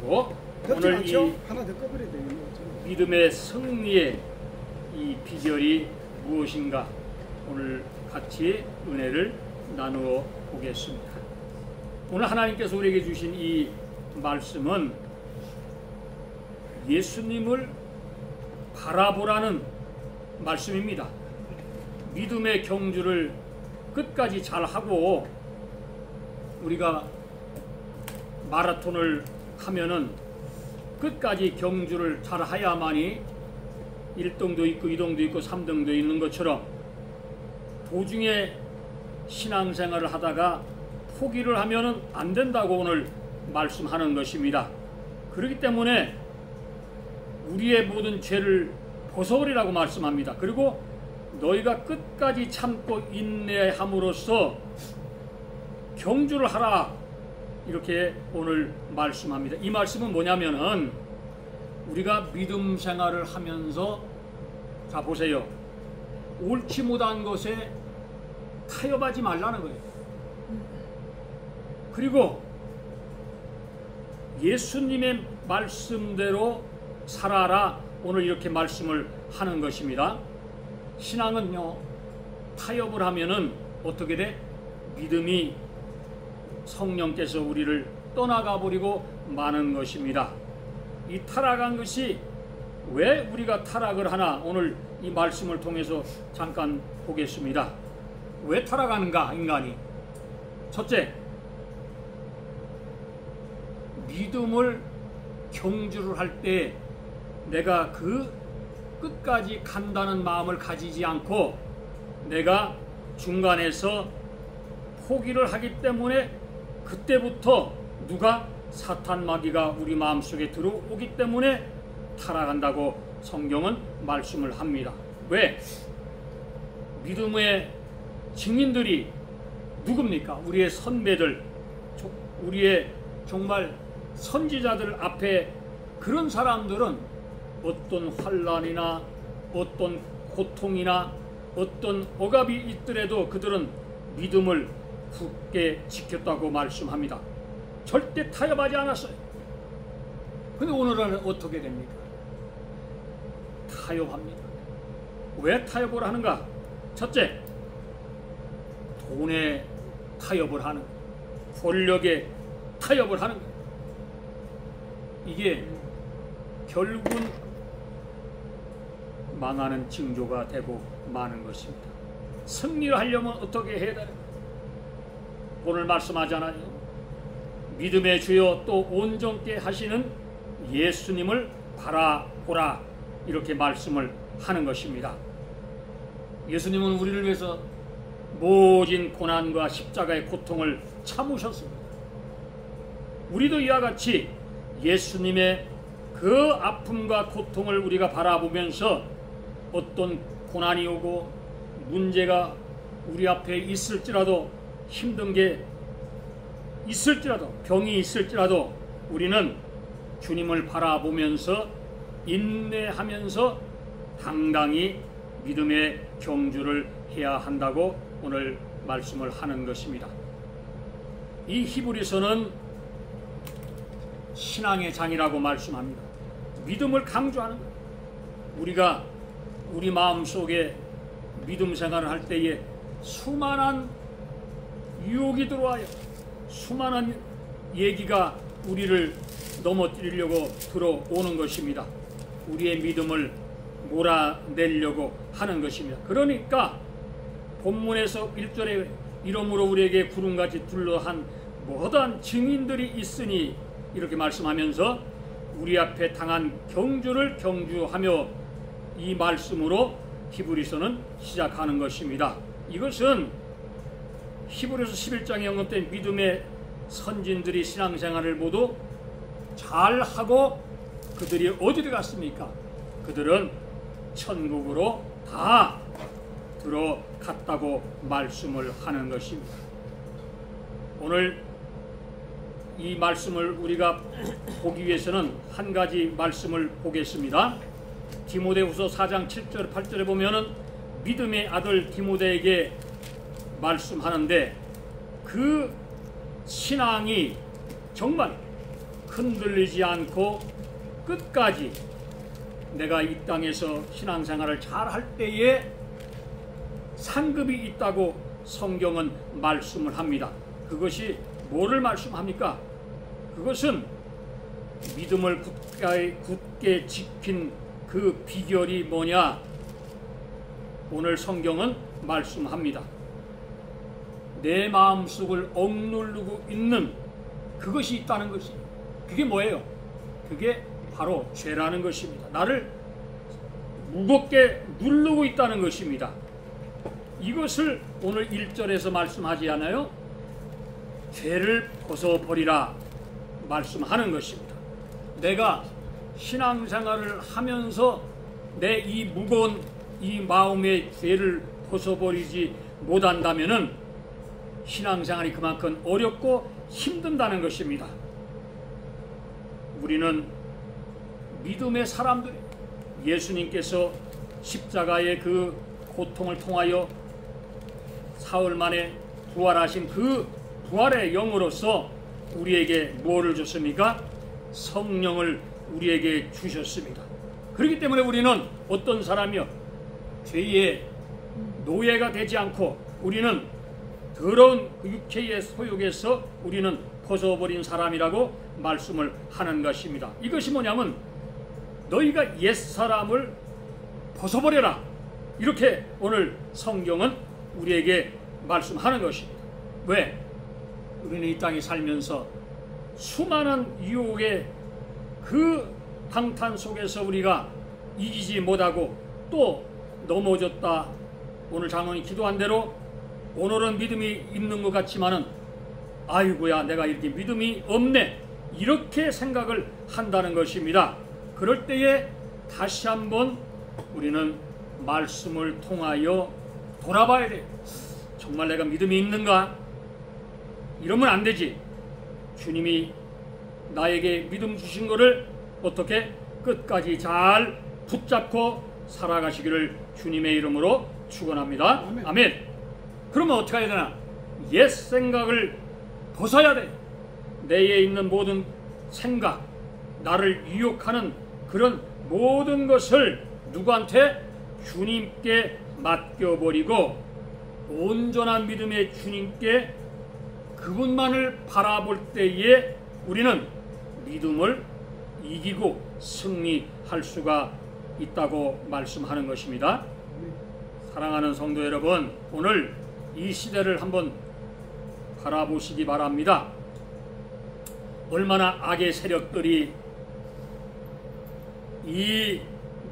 그리고 오늘 이 하나 더 꺼버려야 되겠네. 믿음의 승리의 이 비결이 무엇인가 오늘 같이 은혜를 나누어 보겠습니다. 오늘 하나님께서 우리에게 주신 이 말씀은 예수님을 바라보라는 말씀입니다. 믿음의 경주를 끝까지 잘하고 우리가 마라톤을 하면은 끝까지 경주를 잘해야만이 1등도 있고 2등도 있고 3등도 있는 것처럼 도중에 신앙생활을 하다가 포기를 하면은 안 된다고 오늘 말씀하는 것입니다. 그렇기 때문에 우리의 모든 죄를 벗어버리라고 말씀합니다. 그리고 너희가 끝까지 참고 인내함으로써 경주를 하라, 이렇게 오늘 말씀합니다. 이 말씀은 뭐냐면은 우리가 믿음 생활을 하면서 자 보세요, 옳지 못한 것에 타협하지 말라는 거예요. 그리고 예수님의 말씀대로 살아라, 오늘 이렇게 말씀을 하는 것입니다. 신앙은요, 타협을 하면은 어떻게 돼? 믿음이 성령께서 우리를 떠나가 버리고 마는 것입니다. 이 타락한 것이 왜 우리가 타락을 하나, 오늘 이 말씀을 통해서 잠깐 보겠습니다. 왜 타락하는가 인간이? 첫째, 믿음을 경주를 할 때 내가 그 끝까지 간다는 마음을 가지지 않고 내가 중간에서 포기를 하기 때문에 그때부터 누가 사탄 마귀가 우리 마음속에 들어오기 때문에 타락한다고 성경은 말씀을 합니다. 왜? 믿음의 증인들이 누굽니까? 우리의 선배들, 우리의 정말 선지자들 앞에 그런 사람들은 어떤 환난이나 어떤 고통이나 어떤 억압이 있더라도 그들은 믿음을 굳게 지켰다고 말씀합니다. 절대 타협하지 않았어요. 근데 오늘은 어떻게 됩니까? 타협합니다. 왜 타협을 하는가? 첫째, 돈에 타협을 하는, 권력에 타협을 하는 거예요. 이게 결국은 망하는 징조가 되고 마는 것입니다. 승리를 하려면 어떻게 해야 되나? 오늘 말씀하잖아요. 믿음의 주여 또 온전케 하시는 예수님을 바라보라, 이렇게 말씀을 하는 것입니다. 예수님은 우리를 위해서 모진 고난과 십자가의 고통을 참으셨습니다. 우리도 이와 같이 예수님의 그 아픔과 고통을 우리가 바라보면서 어떤 고난이 오고 문제가 우리 앞에 있을지라도, 힘든 게 있을지라도, 병이 있을지라도 우리는 주님을 바라보면서 인내하면서 당당히 믿음의 경주를 해야 한다고 오늘 말씀을 하는 것입니다. 이 히브리서는 신앙의 장이라고 말씀합니다. 믿음을 강조하는 거예요. 우리가 우리 마음속에 믿음 생활을 할 때에 수많은 유혹이 들어와요. 수많은 얘기가 우리를 넘어뜨리려고 들어오는 것입니다. 우리의 믿음을 몰아내려고 하는 것입니다. 그러니까 본문에서 1절에 이러므로 우리에게 구름같이 둘러한 모든 증인들이 있으니, 이렇게 말씀하면서 우리 앞에 당한 경주를 경주하며 이 말씀으로 히브리서는 시작하는 것입니다. 이것은 히브리서 11장에 언급된 믿음의 선진들이 신앙생활을 모두 잘하고 그들이 어디로 갔습니까? 그들은 천국으로 다 들어갔다고 말씀을 하는 것입니다. 오늘 이 말씀을 우리가 보기 위해서는 한 가지 말씀을 보겠습니다. 디모데후서 4장 7절 8절에 보면은 믿음의 아들 디모데에게 말씀하는데 그 신앙이 정말 흔들리지 않고 끝까지 내가 이 땅에서 신앙생활을 잘 할 때에 상급이 있다고 성경은 말씀을 합니다. 그것이 뭐를 말씀합니까? 그것은 믿음을 굳게 지킨 그 비결이 뭐냐? 오늘 성경은 말씀합니다. 내 마음속을 억누르고 있는 그것이 있다는 것이, 그게 뭐예요? 그게 바로 죄라는 것입니다. 나를 무겁게 누르고 있다는 것입니다. 이것을 오늘 1절에서 말씀하지 않아요? 죄를 벗어버리라 말씀하는 것입니다. 내가 신앙생활을 하면서 내 이 무거운 이 마음의 죄를 벗어버리지 못한다면은 신앙생활이 그만큼 어렵고 힘든다는 것입니다. 우리는 믿음의 사람들, 예수님께서 십자가의 그 고통을 통하여 사흘 만에 부활하신 그 부활의 영으로서 우리에게 무엇을 줬습니까? 성령을 우리에게 주셨습니다. 그렇기 때문에 우리는 어떤 사람이요? 죄의 노예가 되지 않고 우리는 더러운 육체의 소욕에서 우리는 벗어버린 사람이라고 말씀을 하는 것입니다. 이것이 뭐냐면 너희가 옛사람을 벗어버려라, 이렇게 오늘 성경은 우리에게 말씀하는 것입니다. 왜? 우리는 이 땅에 살면서 수많은 유혹의 그 방탄 속에서 우리가 이기지 못하고 또 넘어졌다. 오늘 장로님이 기도한 대로 오늘은 믿음이 있는 것 같지만은 아이고야 내가 이렇게 믿음이 없네, 이렇게 생각을 한다는 것입니다. 그럴 때에 다시 한번 우리는 말씀을 통하여 돌아봐야 돼. 정말 내가 믿음이 있는가? 이러면 안 되지. 주님이 나에게 믿음 주신 것을 어떻게 끝까지 잘 붙잡고 살아가시기를 주님의 이름으로 축원합니다. 아멘. 아멘. 그러면 어떻게 해야 되나? 옛 생각을 벗어야 돼. 내에 있는 모든 생각, 나를 유혹하는 그런 모든 것을 누구한테? 주님께 맡겨버리고 온전한 믿음의 주님께 그분만을 바라볼 때에 우리는 믿음을 이기고 승리할 수가 있다고 말씀하는 것입니다. 사랑하는 성도 여러분, 오늘 이 시대를 한번 바라보시기 바랍니다. 얼마나 악의 세력들이 이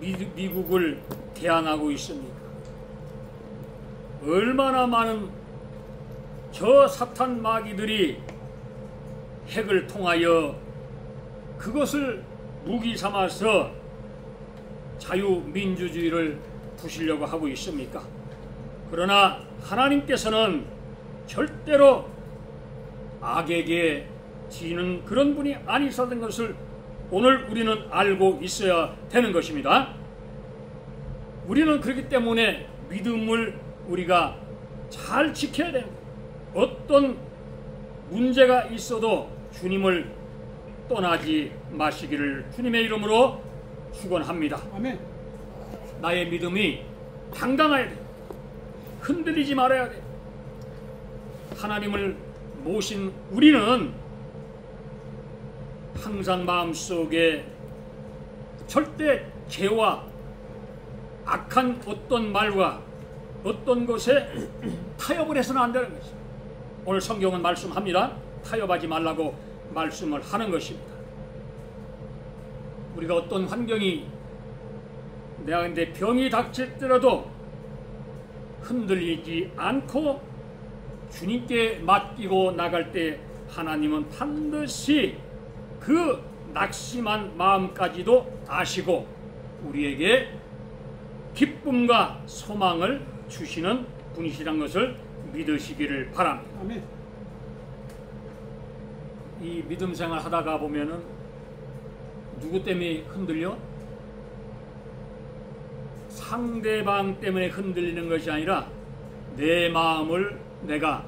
미국을 대항하고 있습니까? 얼마나 많은 저 사탄 마귀들이 핵을 통하여 그것을 무기 삼아서 자유민주주의를 부수려고 하고 있습니까? 그러나 하나님께서는 절대로 악에게 지는 그런 분이 아니셨던 것을 오늘 우리는 알고 있어야 되는 것입니다. 우리는 그렇기 때문에 믿음을 우리가 잘 지켜야 됩니다. 어떤 문제가 있어도 주님을 떠나지 마시기를 주님의 이름으로 축원합니다. 아멘. 나의 믿음이 당당해야 돼. 흔들리지 말아야 돼. 하나님을 모신 우리는 항상 마음속에 절대 죄와 악한 어떤 말과 어떤 것에 타협을 해서는 안 되는 것입니다. 오늘 성경은 말씀합니다. 타협하지 말라고 말씀을 하는 것입니다. 우리가 어떤 환경이 내가 근데 병이 닥칠더라도 흔들리지 않고 주님께 맡기고 나갈 때 하나님은 반드시 그 낙심한 마음까지도 아시고 우리에게 기쁨과 소망을 주시는 분이시란 것을 믿으시기를 바랍니다. 아멘. 이 믿음 생활 하다가 보면은 누구 때문에 흔들려? 상대방 때문에 흔들리는 것이 아니라 내 마음을 내가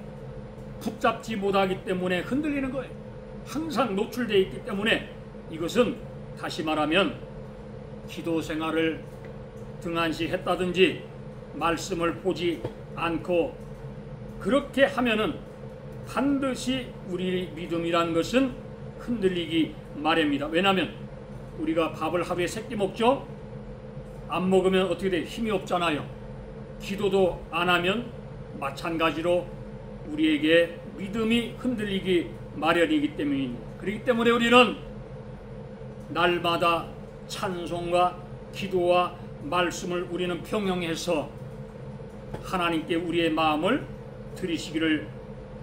붙잡지 못하기 때문에 흔들리는 거예요. 항상 노출되어 있기 때문에 이것은 다시 말하면 기도 생활을 등한시 했다든지 말씀을 보지 않고 그렇게 하면은 반드시 우리 믿음이란 것은 흔들리기 마련입니다. 왜냐하면 우리가 밥을 하루에 3끼 먹죠. 안 먹으면 어떻게 돼? 힘이 없잖아요. 기도도 안 하면 마찬가지로 우리에게 믿음이 흔들리기 마련이기 때문입니다. 그렇기 때문에 우리는 날마다 찬송과 기도와 말씀을 우리는 병행해서 하나님께 우리의 마음을 드리시기를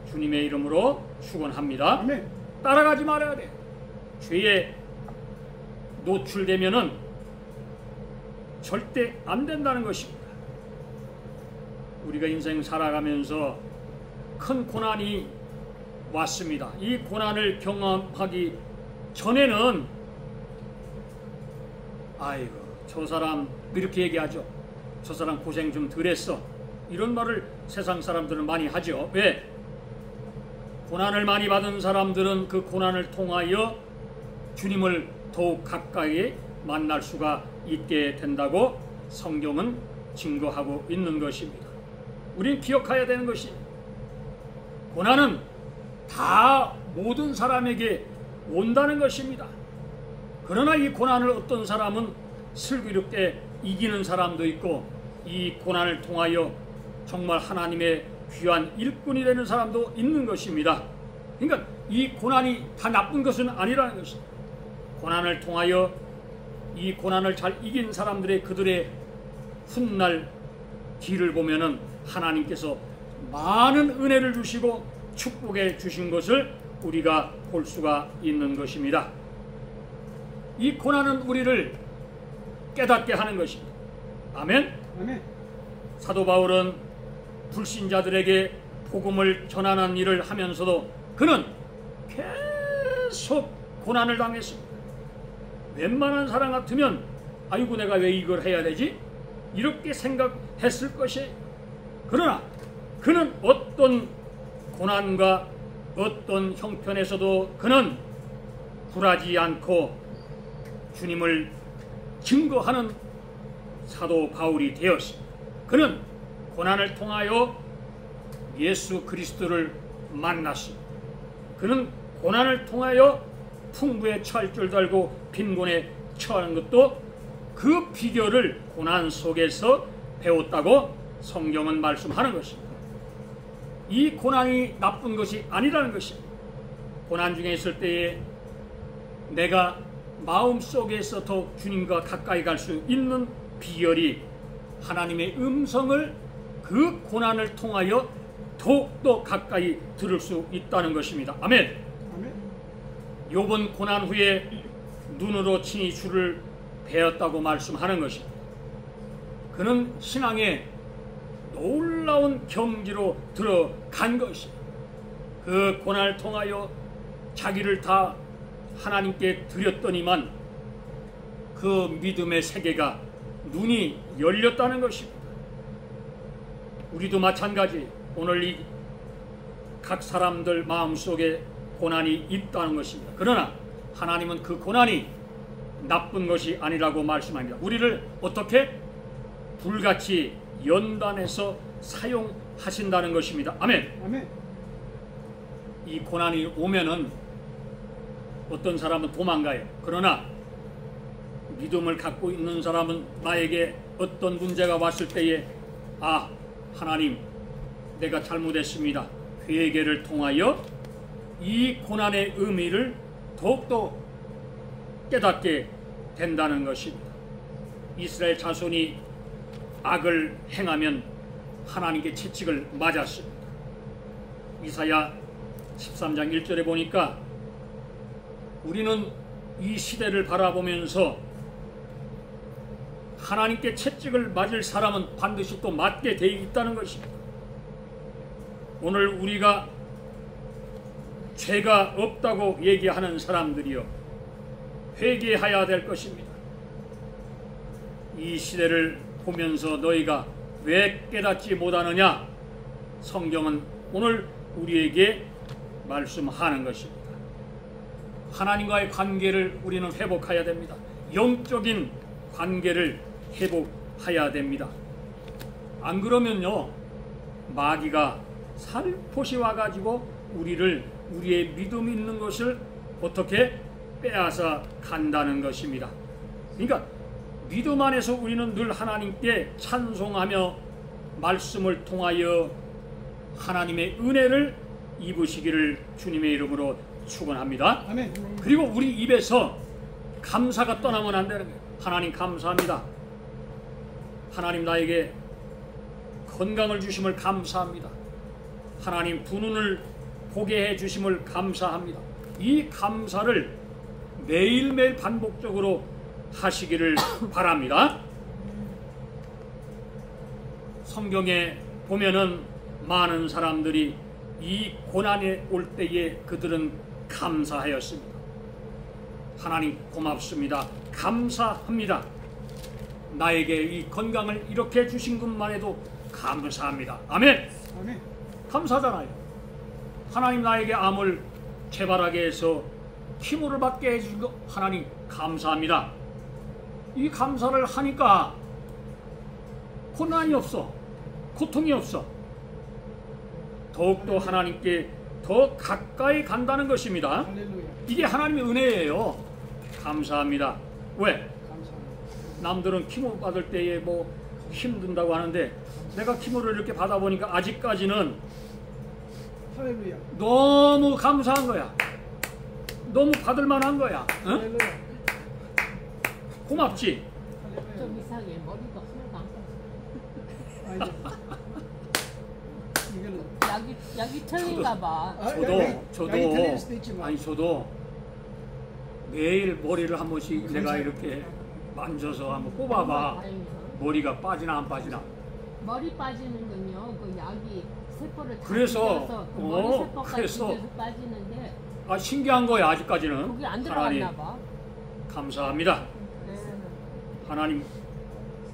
주님의 이름으로 축원합니다. 아멘. 따라가지 말아야 돼. 죄에 노출되면은 절대 안 된다는 것입니다. 우리가 인생 살아가면서 큰 고난이 왔습니다. 이 고난을 경험하기 전에는 아이고 저 사람 이렇게 얘기하죠. 저 사람 고생 좀 덜 했어. 이런 말을 세상 사람들은 많이 하죠. 왜? 고난을 많이 받은 사람들은 그 고난을 통하여 주님을 더욱 가까이 만날 수가 있게 된다고 성경은 증거하고 있는 것입니다. 우리는 기억해야 되는 것이 고난은 다 모든 사람에게 온다는 것입니다. 그러나 이 고난을 어떤 사람은 슬기롭게 이기는 사람도 있고 이 고난을 통하여 정말 하나님의 귀한 일꾼이 되는 사람도 있는 것입니다. 그러니까 이 고난이 다 나쁜 것은 아니라는 것입니다. 고난을 통하여 이 고난을 잘 이긴 사람들의 그들의 훗날 길을 보면은 하나님께서 많은 은혜를 주시고 축복해 주신 것을 우리가 볼 수가 있는 것입니다. 이 고난은 우리를 깨닫게 하는 것입니다. 아멘. 아멘. 사도 바울은 불신자들에게 복음을 전하는 일을 하면서도 그는 계속 고난을 당했습니다. 웬만한 사람 같으면 아이고 내가 왜 이걸 해야 되지? 이렇게 생각했을 것이에요. 그러나 그는 어떤 고난과 어떤 형편에서도 그는 굴하지 않고 주님을 증거하는 사도 바울이 되었습니다. 그는 고난을 통하여 예수 그리스도를 만났습니다. 그는 고난을 통하여 풍부에 처할 줄 알고 빈곤에 처하는 것도 그 비결을 고난 속에서 배웠다고 성경은 말씀하는 것입니다. 이 고난이 나쁜 것이 아니라는 것입니다. 고난 중에 있을 때에 내가 마음속에서 더 주님과 가까이 갈 수 있는 비결이 하나님의 음성을 그 고난을 통하여 더욱더 가까이 들을 수 있다는 것입니다. 아멘. 아멘. 욥은 고난 후에 눈으로 친히 주를 배웠다고 말씀하는 것입니다. 그는 신앙에 놀라운 경지로 들어간 것입니다. 그 고난을 통하여 자기를 다 하나님께 드렸더니만 그 믿음의 세계가 눈이 열렸다는 것입니다. 우리도 마찬가지 오늘 이 각 사람들 마음속에 고난이 있다는 것입니다. 그러나 하나님은 그 고난이 나쁜 것이 아니라고 말씀합니다. 우리를 어떻게 불같이 연단해서 사용하신다는 것입니다. 아멘. 아멘. 이 고난이 오면은 어떤 사람은 도망가요. 그러나 믿음을 갖고 있는 사람은 나에게 어떤 문제가 왔을 때에 아 하나님 내가 잘못했습니다. 회개를 통하여 이 고난의 의미를 더욱더 깨닫게 된다는 것입니다. 이스라엘 자손이 악을 행하면 하나님께 채찍을 맞았습니다. 이사야 13장 1절에 보니까 우리는 이 시대를 바라보면서 하나님께 채찍을 맞을 사람은 반드시 또 맞게 되어 있다는 것입니다. 오늘 우리가 죄가 없다고 얘기하는 사람들이요 회개해야 될 것입니다. 이 시대를 보면서 너희가 왜 깨닫지 못하느냐? 성경은 오늘 우리에게 말씀하는 것입니다. 하나님과의 관계를 우리는 회복해야 됩니다. 영적인 관계를 회복해야 됩니다. 안 그러면요, 마귀가 살포시 와가지고 우리의 믿음 있는 것을 어떻게 빼앗아 간다는 것입니다. 그러니까 믿음 안에서 우리는 늘 하나님께 찬송하며 말씀을 통하여 하나님의 은혜를 입으시기를 주님의 이름으로 축원합니다. 아멘. 그리고 우리 입에서 감사가 떠나면 안 되는 거예요. 하나님 감사합니다. 하나님 나에게 건강을 주심을 감사합니다. 하나님 두 눈을 보게 해 주심을 감사합니다. 이 감사를 매일매일 반복적으로 하시기를 바랍니다. 성경에 보면은 많은 사람들이 이 고난에 올 때에 그들은 감사하였습니다. 하나님 고맙습니다. 감사합니다. 나에게 이 건강을 이렇게 주신 것만 해도 감사합니다. 아멘. 아멘. 감사하잖아요. 하나님 나에게 암을 재발하게 해서 키모를 받게 해주신 거 하나님 감사합니다. 이 감사를 하니까 고난이 없어, 고통이 없어. 더욱더 하나님께 더 가까이 간다는 것입니다. 할렐루야. 이게 하나님의 은혜예요. 감사합니다. 왜? 감사합니다. 남들은 키모 받을 때에 뭐 힘든다고 하는데 내가 키모를 이렇게 받아보니까 아직까지는 할렐루야. 너무 감사한 거야. 너무 받을 만한 거야. 응? 할렐루야. 고맙지? 할렐루야. 좀 이상해. 머리가 하나도 안 아, 이거는 약이 틀린가 봐. 저도 매일 머리를 한 번씩 내가 이렇게 만져서 한번 뽑아봐. 다행이야. 머리가 빠지나 안 빠지나. 머리 빠지는 건요. 그 약이 세포를 다 그래서, 죽여서 그 머리 세포까지 그래서. 죽여서 빠지는데 아, 신기한 거야 아직까지는. 거기 안 하나님 들어갔나 봐. 감사합니다. 네. 하나님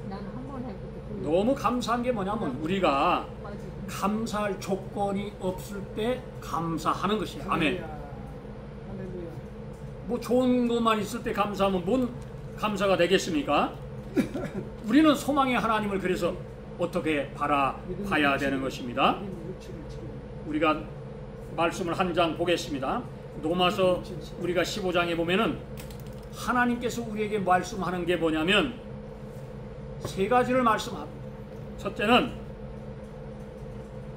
나는 한 번 해도 너무 감사한 게 뭐냐면 우리가 빠지고. 감사할 조건이 없을 때 감사하는 것이에요. 아멘. 할렐루야. 뭐 좋은 것만 있을 때 감사하면 뭔 감사가 되겠습니까? 우리는 소망의 하나님을 그래서 어떻게 바라봐야 되는 것입니다. 우리가 말씀을 한 장 보겠습니다. 로마서 우리가 15장에 보면은 하나님께서 우리에게 말씀하는 게 뭐냐면 세 가지를 말씀합니다. 첫째는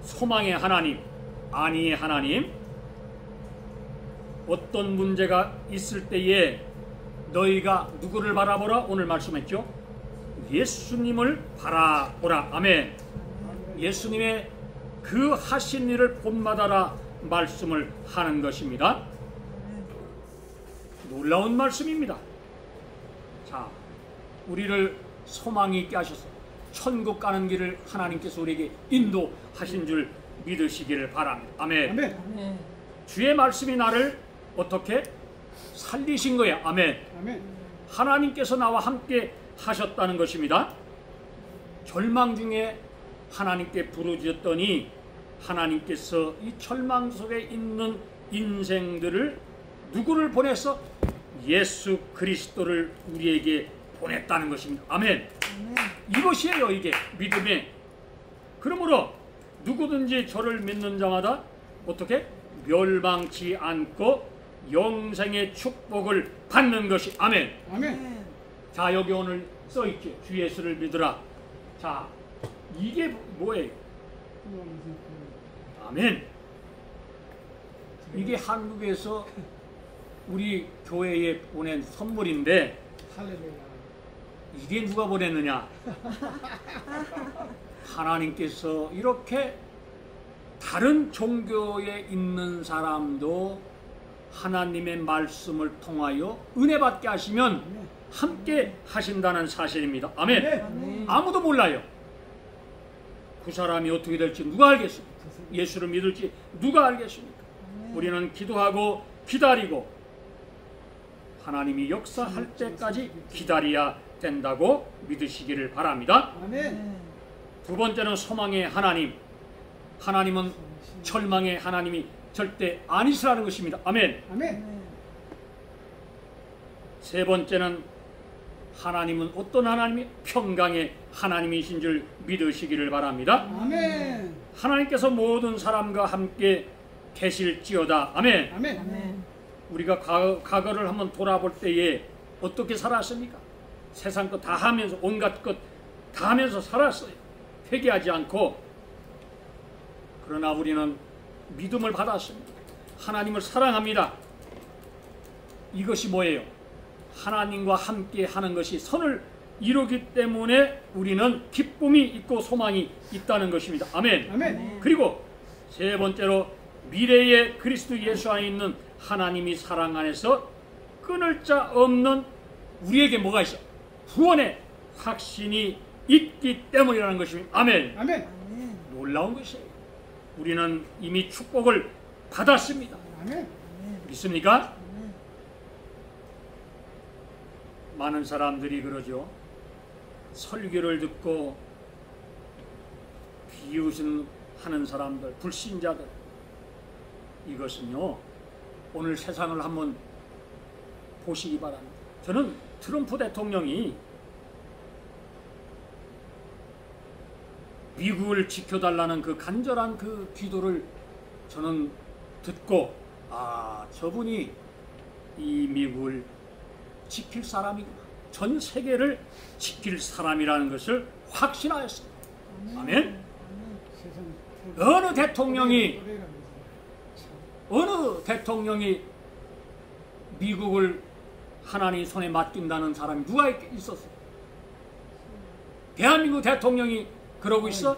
소망의 하나님, 안위의 하나님. 어떤 문제가 있을 때에 너희가 누구를 바라보라? 오늘 말씀했죠. 예수님을 바라보라. 아멘. 예수님의 그 하신 일을 본받아라 말씀을 하는 것입니다. 놀라운 말씀입니다. 자, 우리를 소망이 있게 하셔서 천국 가는 길을 하나님께서 우리에게 인도하신 줄 믿으시기를 바랍니다. 아멘. 아멘. 네. 주의 말씀이 나를 어떻게 살리신 거야. 아멘. 아멘. 하나님께서 나와 함께 하셨다는 것입니다. 절망 중에 하나님께 부르짖었더니 하나님께서 이 절망 속에 있는 인생들을 누구를 보내서 예수 그리스도를 우리에게 보냈다는 것입니다. 아멘. 이것이에요. 이게 믿음의. 그러므로 누구든지 저를 믿는 자마다 어떻게 멸망치 않고 영생의 축복을 받는 것이. 아멘. 아멘. 자, 여기 오늘 써있지. 주 예수를 믿으라. 자, 이게 뭐예요? 아멘. 이게 한국에서 우리 교회에 보낸 선물인데 할렐루야. 이게 누가 보냈느냐? 하나님께서 이렇게 다른 종교에 있는 사람도 하나님의 말씀을 통하여 은혜 받게 하시면 함께 하신다는 사실입니다. 아멘. 아멘. 아무도 몰라요. 그 사람이 어떻게 될지 누가 알겠습니까? 예수를 믿을지 누가 알겠습니까? 우리는 기도하고 기다리고 하나님이 역사할 때까지 기다려야 된다고 믿으시기를 바랍니다. 아멘. 두 번째는 소망의 하나님. 하나님은 절망의 하나님이 절대 아니시라는 것입니다. 아멘. 아멘. 세 번째는 하나님은 어떤 하나님이 평강의 하나님이신 줄 믿으시기를 바랍니다. 아멘. 하나님께서 모든 사람과 함께 계실지어다. 아멘. 아멘. 아멘. 우리가 과거를 한번 돌아볼 때에 어떻게 살았습니까? 세상 것 다 하면서 온갖 것 다 하면서 살았어요. 회개하지 않고. 그러나 우리는 믿음을 받았습니다. 하나님을 사랑합니다. 이것이 뭐예요? 하나님과 함께 하는 것이 선을 이루기 때문에 우리는 기쁨이 있고 소망이 있다는 것입니다. 아멘. 아멘. 그리고 세 번째로 미래의 그리스도 예수 안에 있는 하나님이 사랑 안에서 끊을 자 없는 우리에게 뭐가 있어? 구원의 확신이 있기 때문이라는 것입니다. 아멘. 아멘. 놀라운 것이에요. 우리는 이미 축복을 받았습니다. 아멘. 믿습니까? 많은 사람들이 그러죠. 설교를 듣고 비웃하는 사람들, 불신자들. 이것은요, 오늘 세상을 한번 보시기 바랍니다. 저는 트럼프 대통령이 미국을 지켜달라는 그 간절한 그 기도를 저는 듣고, 저분이 이 미국을 지킬 사람이구나, 전 세계를 지킬 사람이라는 것을 확신하였습니다. 아멘. 어느 대통령이 미국을 하나님 손에 맡긴다는 사람이 누가 있었어? 대한민국 대통령이 그러고 있어?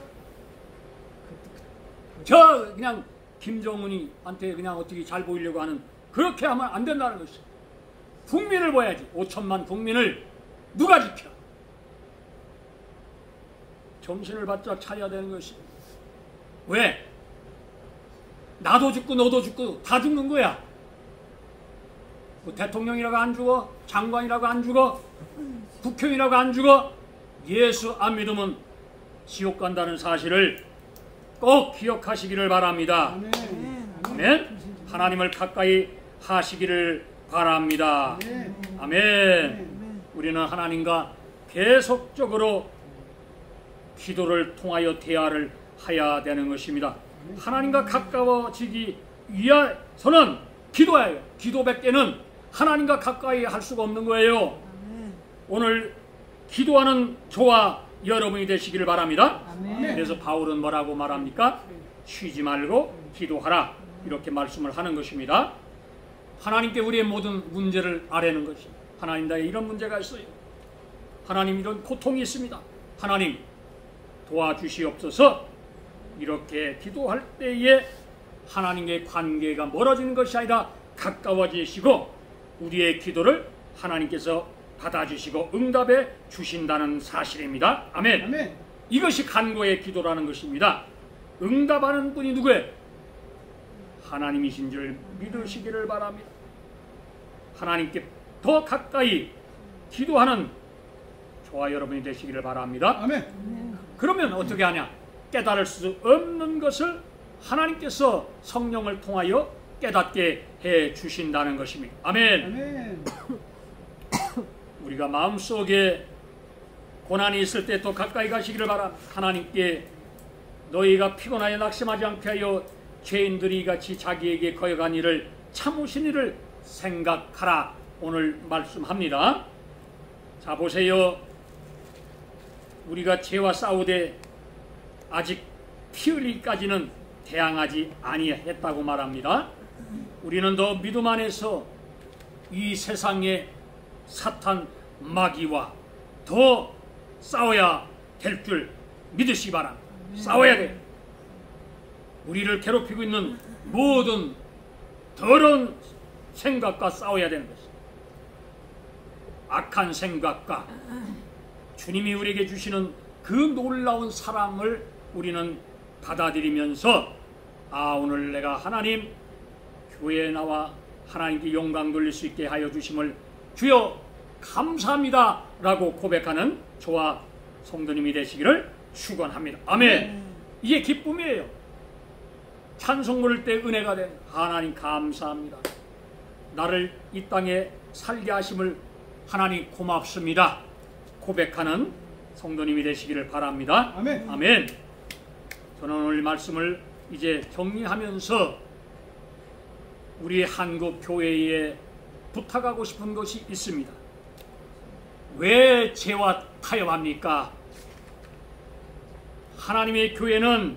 저 그냥 김정은이한테 그냥 어떻게 잘 보이려고 하는, 그렇게 하면 안 된다는 것이죠. 국민을 보야지. 5천만 국민을 누가 지켜? 정신을 바짝 차려야 되는 것이. 왜? 나도 죽고 너도 죽고 다 죽는 거야. 뭐 대통령이라고 안 죽어, 장관이라고 안 죽어, 국회의원이라고 안 죽어. 예수 안 믿으면 지옥 간다는 사실을 꼭 기억하시기를 바랍니다. 아멘. 하나님을 가까이 하시기를 바랍니다. 아멘. 우리는 하나님과 계속적으로 기도를 통하여 대화를 해야 되는 것입니다. 하나님과 가까워지기 위해서는 기도해요. 기도밖에는 하나님과 가까이 할 수가 없는 거예요. 오늘 기도하는 저와 여러분이 되시기를 바랍니다. 그래서 바울은 뭐라고 말합니까? 쉬지 말고 기도하라, 이렇게 말씀을 하는 것입니다. 하나님께 우리의 모든 문제를 아뢰는 것이, 하나님 나에 이런 문제가 있어요, 하나님 이런 고통이 있습니다, 하나님 도와주시옵소서. 이렇게 기도할 때에 하나님의 관계가 멀어지는 것이 아니라 가까워지시고 우리의 기도를 하나님께서 받아주시고 응답해 주신다는 사실입니다. 아멘. 아멘. 이것이 간구의 기도라는 것입니다. 응답하는 분이 누구예요? 하나님이신 줄 믿으시기를 바랍니다. 하나님께 더 가까이 기도하는 저와 여러분이 되시기를 바랍니다. 아멘. 그러면 어떻게 하냐? 깨달을 수 없는 것을 하나님께서 성령을 통하여 깨닫게 해 주신다는 것입니다. 아멘. 아멘. 우리가 마음속에 고난이 있을 때 더 가까이 가시기를 바랍니다. 하나님께 너희가 피곤하여 낙심하지 않게 하여 죄인들이 같이 자기에게 거역한 일을 참으신 일을 생각하라, 오늘 말씀합니다. 자, 보세요. 우리가 죄와 싸우되 아직 피 흘리기까지는 대항하지 아니했다고 말합니다. 우리는 더 믿음 안에서 이 세상의 사탄 마귀와 더 싸워야 될 줄 믿으시기 바랍니다. 싸워야 돼. 우리를 괴롭히고 있는 모든 더러운 생각과 싸워야 되는 것입니다. 악한 생각과 주님이 우리에게 주시는 그 놀라운 사랑을 우리는 받아들이면서, 오늘 내가 하나님 교회에 나와 하나님께 영광 돌릴 수 있게 하여 주심을 주여 감사합니다 라고 고백하는 저와 성도님이 되시기를 축원합니다. 아멘. 이게 기쁨이에요. 찬송 부를 때 은혜가 된 하나님 감사합니다. 나를 이 땅에 살게 하심을 하나님 고맙습니다 고백하는 성도님이 되시기를 바랍니다. 아멘. 아멘. 저는 오늘 말씀을 이제 정리하면서 우리 한국 교회에 부탁하고 싶은 것이 있습니다. 왜 죄와 타협합니까? 하나님의 교회는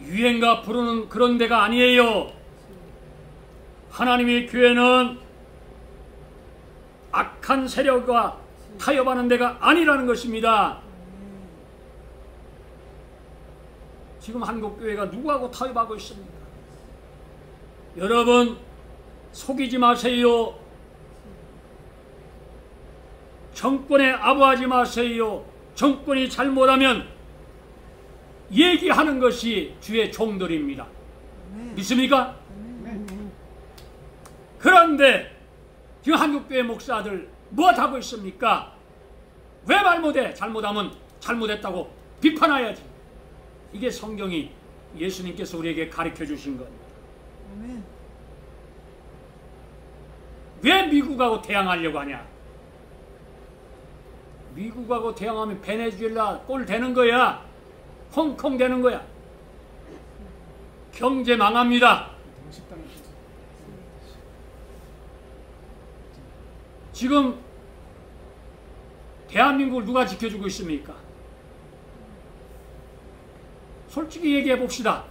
유행가 부르는 그런 데가 아니에요. 하나님의 교회는 악한 세력과 타협하는 데가 아니라는 것입니다. 지금 한국교회가 누구하고 타협하고 있습니까? 여러분 속이지 마세요. 정권에 아부하지 마세요. 정권이 잘못하면 얘기하는 것이 주의 종들입니다. 믿습니까? 그런데 지금 한국교회 목사들 무엇하고 있습니까? 왜 말 못해? 잘못하면 잘못했다고 비판해야지. 이게 성경이 예수님께서 우리에게 가르쳐 주신 겁니다. 왜 미국하고 대항하려고 하냐? 미국하고 대항하면 베네수엘라 꼴 되는 거야. 홍콩 되는 거야. 경제 망합니다. 지금 대한민국을 누가 지켜주고 있습니까? 솔직히 얘기해 봅시다.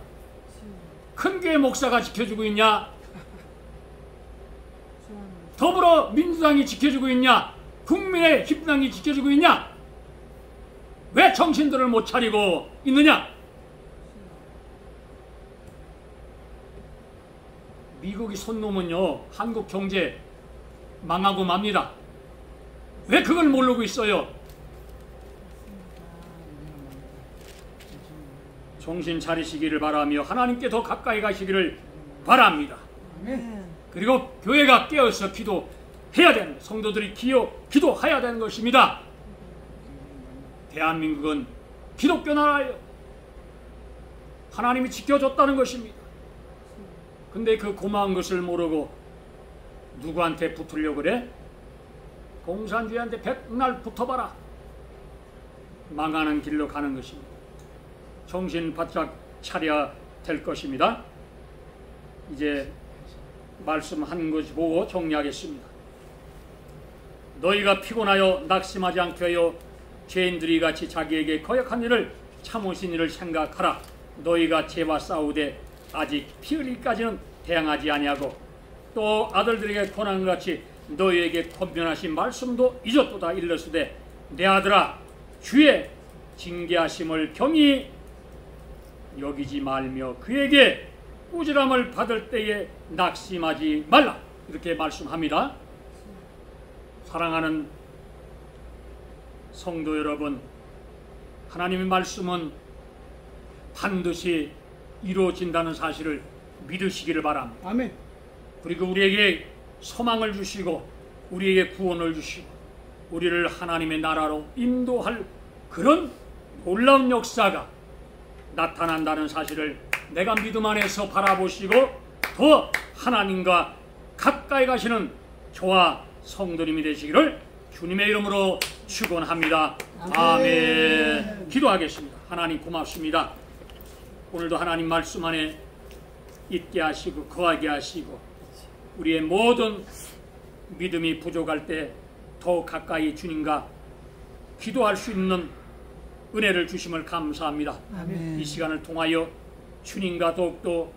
큰 교회 목사가 지켜주고 있냐? 더불어민주당이 지켜주고 있냐? 국민의 힘당이 지켜주고 있냐? 왜 정신들을 못 차리고 있느냐? 미국이 손 놓으면요 한국 경제 망하고 맙니다. 왜 그걸 모르고 있어요? 정신 차리시기를 바라며 하나님께 더 가까이 가시기를 바랍니다. 그리고 교회가 깨어서 기도해야 되는, 성도들이 기도해야 되는 것입니다. 대한민국은 기독교 나라예요. 하나님이 지켜줬다는 것입니다. 근데 그 고마운 것을 모르고 누구한테 붙으려고 그래? 공산주의한테 백날 붙어봐라. 망하는 길로 가는 것입니다. 정신 바짝 차려야 될 것입니다. 이제 말씀한 것 보고 정리하겠습니다. 너희가 피곤하여 낙심하지 않게 하여 죄인들이 같이 자기에게 거역한 일을 참으신 일을 생각하라. 너희가 죄와 싸우되 아직 피 흘리기까지는 대항하지 아니하고 또 아들들에게 권한같이 너희에게 권면하신 말씀도 잊었도다. 일러스되 내 아들아 주의 징계하심을 경히 여기지 말며 그에게 꾸지람을 받을 때에 낙심하지 말라. 이렇게 말씀합니다. 사랑하는 성도 여러분, 하나님의 말씀은 반드시 이루어진다는 사실을 믿으시기를 바랍니다. 아멘. 그리고 우리에게 소망을 주시고 우리에게 구원을 주시고 우리를 하나님의 나라로 인도할 그런 놀라운 역사가 나타난다는 사실을 내가 믿음 안에서 바라보시고 더 하나님과 가까이 가시는 저와 성도님이 되시기를 주님의 이름으로 축원합니다. 아멘. 기도하겠습니다. 하나님 고맙습니다. 오늘도 하나님 말씀 안에 있게 하시고 거하게 하시고 우리의 모든 믿음이 부족할 때 더 가까이 주님과 기도할 수 있는 은혜를 주심을 감사합니다. 아멘. 이 시간을 통하여 주님과 더욱더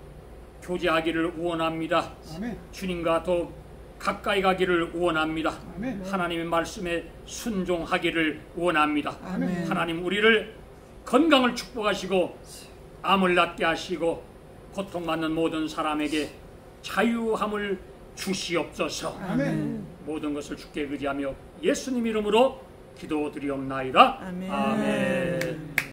교제하기를 원합니다. 아멘. 주님과 더 가까이 가기를 원합니다. 아멘. 하나님의 말씀에 순종하기를 원합니다. 아멘. 하나님 우리를 건강을 축복하시고 암을 낫게 하시고 고통받는 모든 사람에게 자유함을 주시옵소서. 아멘. 모든 것을 주께 의지하며 예수님 이름으로 기도드리옵나이다. 아멘. 아멘.